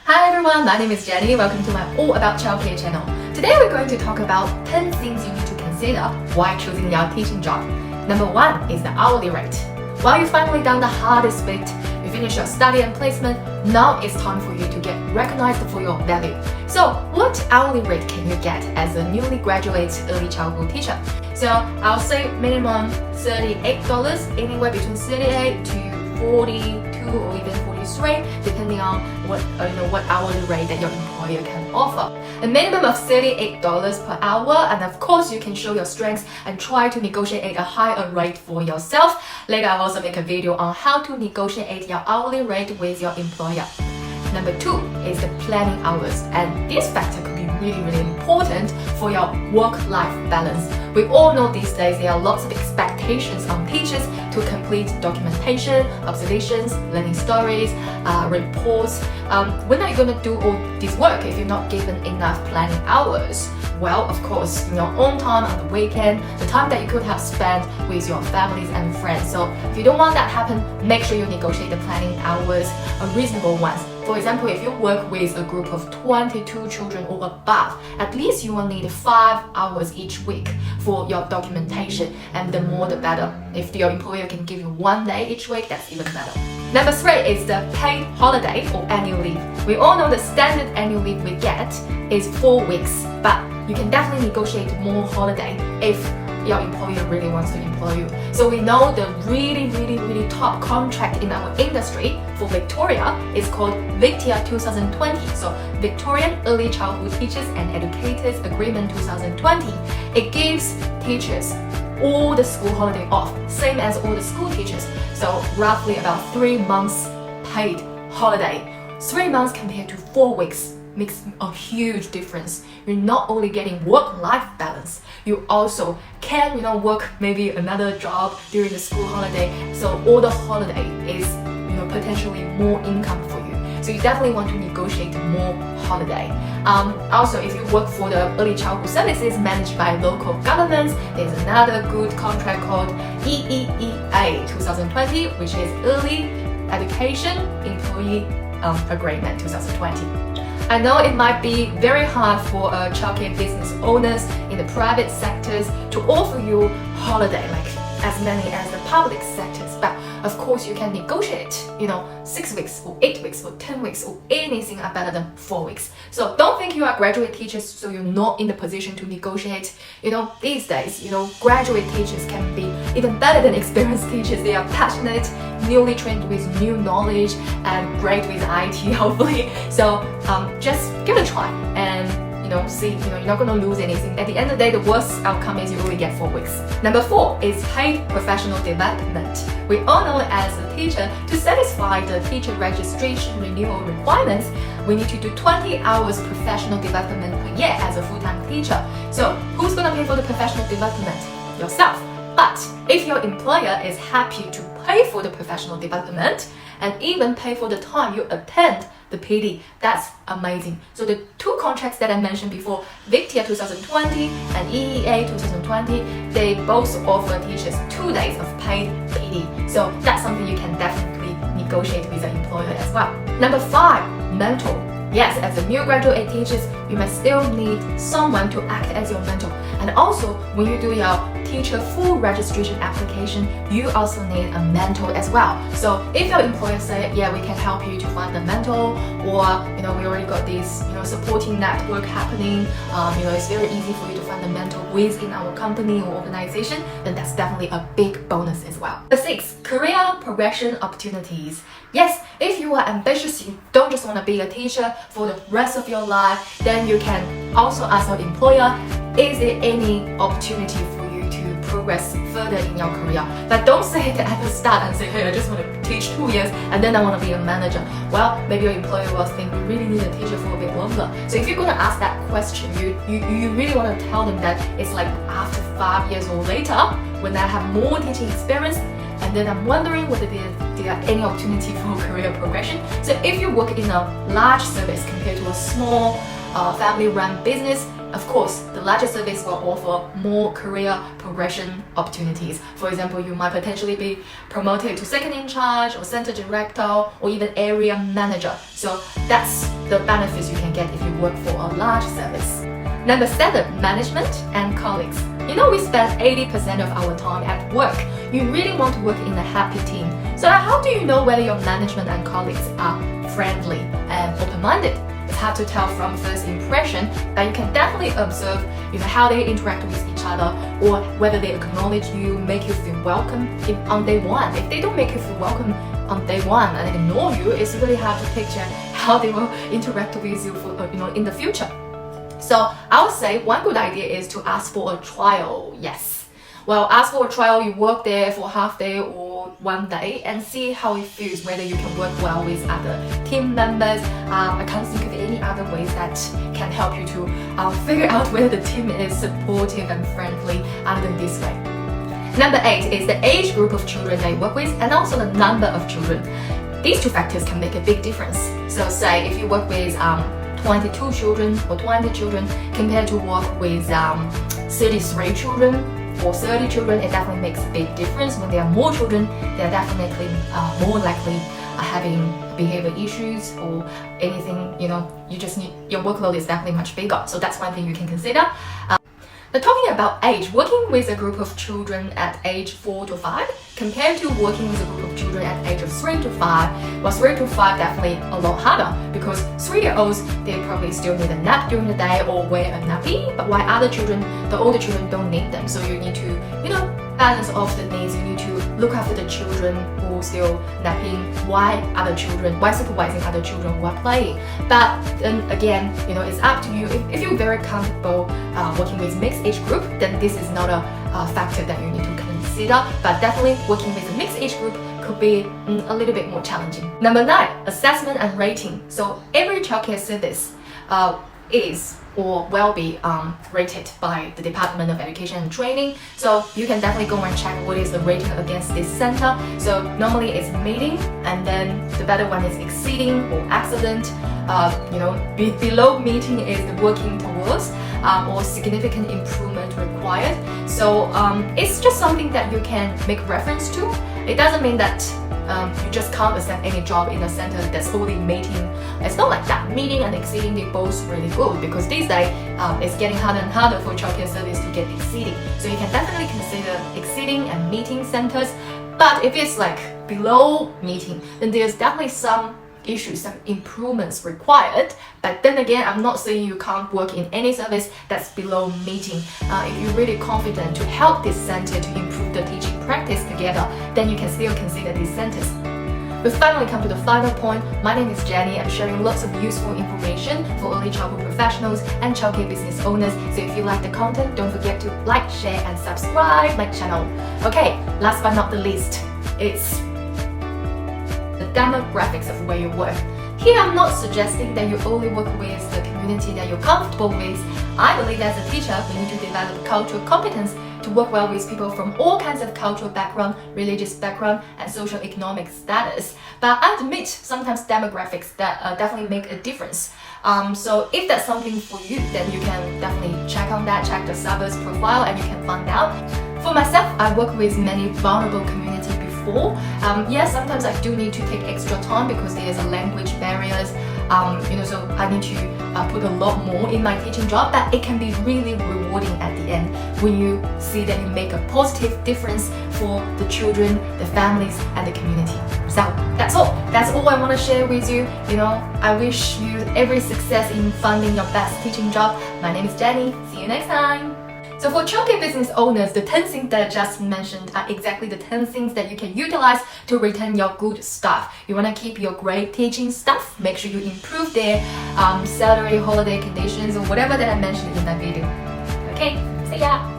Hi everyone, my name is Jenny. Welcome to my All About Childcare channel. Today we're going to talk about 10 things you need to consider while choosing your teaching job. Number 1 is the hourly rate. While you've finally done the hardest bit, you finish your study and placement, now it's time for you to get recognized for your value. So what hourly rate can you get as a newly graduate early childhood teacher? So I'll say minimum $38, anywhere between 38 to 42 or even 43, depending on what hourly rate that your employer can offer. A minimum of $38 per hour, and of course you can show your strengths and try to negotiate a higher rate for yourself. Later I'll also make a video on how to negotiate your hourly rate with your employer. Number 2 is the planning hours, and this factor could be really important for your work-life balance. We all know these days there are lots of expectations on teachers to complete documentation, observations, learning stories, reports. When are you going to do all this work if you're not given enough planning hours? Well, of course, in your own time on the weekend, the time that you could have spent with your families and friends. So if you don't want that to happen, make sure you negotiate the planning hours, reasonable ones. For example, if you work with a group of 22 children or above, at least you will need 5 hours each week for your documentation, and the more the better. If your employer can give you 1 day each week, that's even better. Number 3 is the paid holiday or annual leave. We all know the standard annual leave we get is 4 weeks, but you can definitely negotiate more holiday if your employer really wants to employ you. So we know the really top contract in our industry for Victoria is called Victia 2020. So Victorian Early Childhood Teachers and Educators Agreement 2020. It gives teachers all the school holiday off, same as all the school teachers. So roughly about 3 months paid holiday. 3 months compared to 4 weeks makes a huge difference. You're not only getting work-life balance, you also can work maybe another job during the school holiday. So all the holiday is potentially more income for you. So you definitely want to negotiate more holiday. Also, if you work for the early childhood services managed by local governments, there's another good contract called EEEA 2020, which is Early Education Employee Agreement 2020. I know it might be very hard for childcare business owners in the private sectors to offer you holiday like as many as the public sectors, but of course you can negotiate 6 weeks or 8 weeks or 10 weeks or anything are better than 4 weeks. So don't think you are graduate teachers so you're not in the position to negotiate. These days graduate teachers can be even better than experienced teachers. They are passionate, newly trained with new knowledge, and great with IT hopefully. So just give it a try and see, you're not going to lose anything. At the end of the day, the worst outcome is you only get 4 weeks. Number 4 is paid professional development. We all know as a teacher, to satisfy the teacher registration renewal requirements, we need to do 20 hours professional development per year as a full-time teacher. So who's going to pay for the professional development? Yourself. But if your employer is happy to pay for the professional development and even pay for the time you attend the PD, that's amazing. So the 2 contracts that I mentioned before, Victia 2020 and EEA 2020, they both offer teachers 2 days of paid PD. So that's something you can definitely negotiate with your employer as well. Number 5, mentor. Yes, as a new graduate teachers, you must still need someone to act as your mentor. And also, when you do your teacher full registration application, you also need a mentor as well. So if your employer say, yeah, we can help you to find a mentor, or we already got this supporting network happening, it's very easy for you to find a mentor within our company or organization, then that's definitely a big bonus as well. Number 6, career progression opportunities. Yes, if you are ambitious, you don't just want to be a teacher for the rest of your life, then you can also ask your employer, is there any opportunity for you to progress further in your career? But don't say it at the start and say, hey, I just want to teach 2 years and then I want to be a manager. Well, maybe your employer will think we really need a teacher for a bit longer. So if you're going to ask that question, you really want to tell them that it's like after 5 years or later, when I have more teaching experience, and then I'm wondering whether there are any opportunity for career progression. So if you work in a large service compared to a small family-run business, of course, the larger service will offer more career progression opportunities. For example, you might potentially be promoted to second in charge or center director or even area manager. So that's the benefits you can get if you work for a large service. Number 7, management and colleagues. You know, we spend 80% of our time at work. You really want to work in a happy team. So how do you know whether your management and colleagues are friendly and open-minded? It's hard to tell from first impression, but you can definitely observe, how they interact with each other, or whether they acknowledge you, make you feel welcome on day one. If they don't make you feel welcome on day one and ignore you, it's really hard to picture how they will interact with you in the future. So I would say one good idea is to ask for a trial. Yes. Well, ask for a trial. You work there for half day or one day and see how it feels, whether you can work well with other team members. I can't think of any other ways that can help you to figure out whether the team is supportive and friendly other than this way. Number 8 is the age group of children they work with and also the number of children. These two factors can make a big difference. So say if you work with 22 children or 20 children compared to work with 33 children or 30 children, it definitely makes a big difference. When there are more children, they are definitely more likely having behavior issues or anything, you just need, your workload is definitely much bigger. So that's one thing you can consider. Now talking about age, working with a group of children at age 4 to 5 compared to working with a group of children at age of 3 to 5, well 3 to 5 definitely a lot harder because 3-year-olds, they probably still need a nap during the day or wear a nappy, but while other children, the older children don't need them. So you need to, balance off the needs. You need to look after the children who are still napping while supervising other children who are playing. But then again, it's up to you. If you're very comfortable working with mixed age group, then this is not a factor that you need to consider. But definitely working with a mixed age group could be a little bit more challenging. Number 9, assessment and rating. So every childcare service is or will be rated by the Department of Education and Training. So you can definitely go and check what is the rating against this center. So normally it's meeting, and then the better one is exceeding or excellent. Below meeting is the working towards or significant improvement required. So it's just something that you can make reference to. It doesn't mean that you just can't accept any job in a center that's only meeting. It's not like that. Meeting and exceeding, they both really good because these days it's getting harder and harder for childcare service to get exceeding. So you can definitely consider exceeding and meeting centers. But if it's like below meeting, then there's definitely some issues, some improvements required. But then again, I'm not saying you can't work in any service that's below meeting. If you're really confident to help this center to improve the teaching practice together, then you can still consider these centers. We've finally come to the final point. My name is Jenny. I'm sharing lots of useful information for early childhood professionals and childcare business owners. So if you like the content, don't forget to like, share and subscribe my channel. Okay, last but not the least, it's the demographics of where you work. Here I'm not suggesting that you only work with the community that you're comfortable with. I believe as a teacher, we need to develop cultural competence to work well with people from all kinds of cultural background, religious background, and socio-economic status. But I admit sometimes demographics that definitely make a difference. So if that's something for you, then you can definitely check on that, check the service profile, and you can find out. For myself, I work with many vulnerable communities before. Yes, sometimes I do need to take extra time because there's a language barriers. So I need to put a lot more in my teaching job, but it can be really rewarding at the end when you see that you make a positive difference for the children, the families, and the community. So that's all. That's all I want to share with you. I wish you every success in finding your best teaching job. My name is Jenny. See you next time. So for childcare business owners, the 10 things that I just mentioned are exactly the 10 things that you can utilize to retain your good staff. You want to keep your great teaching staff, make sure you improve their salary, holiday conditions, or whatever that I mentioned in that video. Okay, see ya!